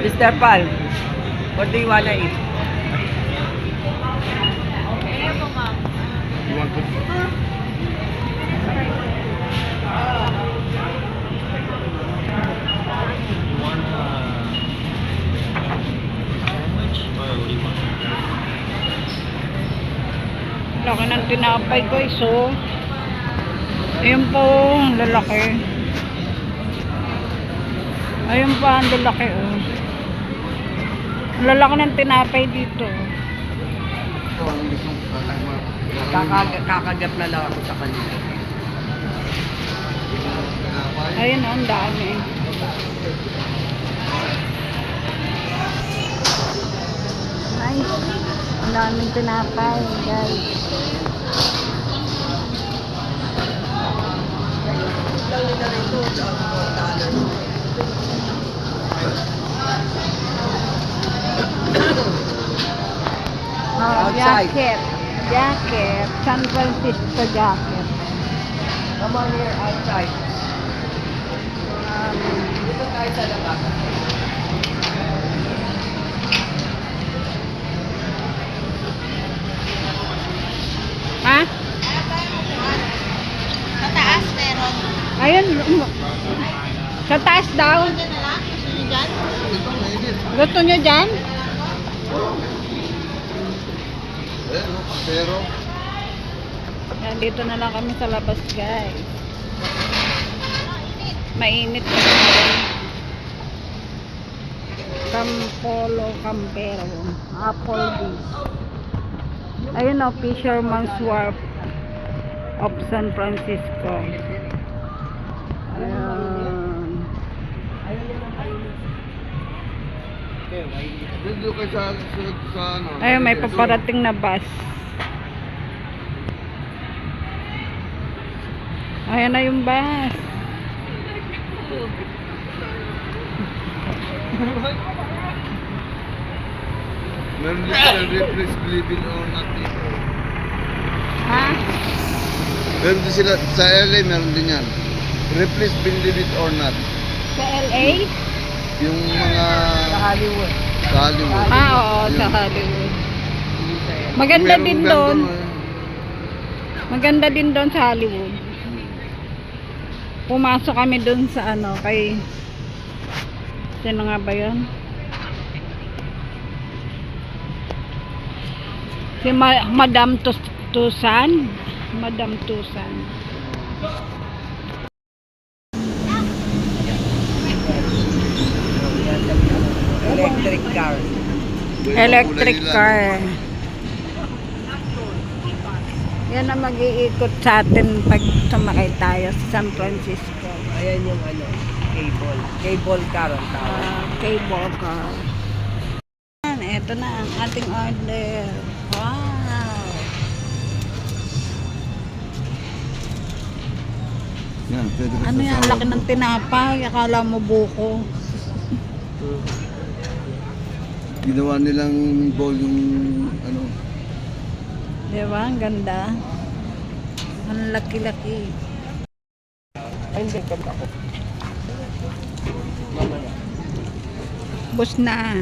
Mr. Pal, what do you wanna eat? You want to? Laki ng tinapay guys, oh. Ayun po, ang lalaki. Ayun pa, ang lalaki, oh. Ang lalaki ng tinapay dito. Kakagat na lang ako sa kanila. Ayun, oh, ang dami. Nice. Ang daming tinapay, guys. Outside. Jacket. San Francisco jacket. Come on here, outside. Dito tayo sa labas. Ha? Sa taas meron. Ayun. Sa taas daw. Diyan na lang. Gusto niyo dyan? Gusto nyo dyan? Pero, Yan, dito na lang kami sa labas, guys. Mainit na ngayon. Campolo Campero. Applebee's. Ayun o, Fisherman's Wharf of San Francisco. Ayan. dito kayo sa ano. Ayun, may paparating na bus. Ayan na yung bus. Meron din sila replace believe it or not dito. Ha? Meron din sila, sa LA meron din yan. Replace believe it or not. Sa LA? Yung mga Sa Hollywood. sa Hollywood. Ah, oo, sa Yun. Hollywood. Maganda Meron din din doon. eh. Maganda din doon sa Hollywood. Pumasok kami doon sa ano, kay... Sino nga ba yun? Si Madam Tusan. Madam Tusan. Electric car. Electric car. Yan ang mag-iikot sa atin pag sumakay tayo sa San Francisco. Ayan yung ano, cable. Cable car ang tawag. Cable car. Yan, eto na ang ating order. Wow! Yan, pwede ka Ano yan? sasawag Laki mo. ng tinapay. Akala mo buko. Ginawa nilang bowl yung ano. Diba? Ang ganda. Ang laki-laki. Ay, hindi, ganda ko. Mamaya. Bus na.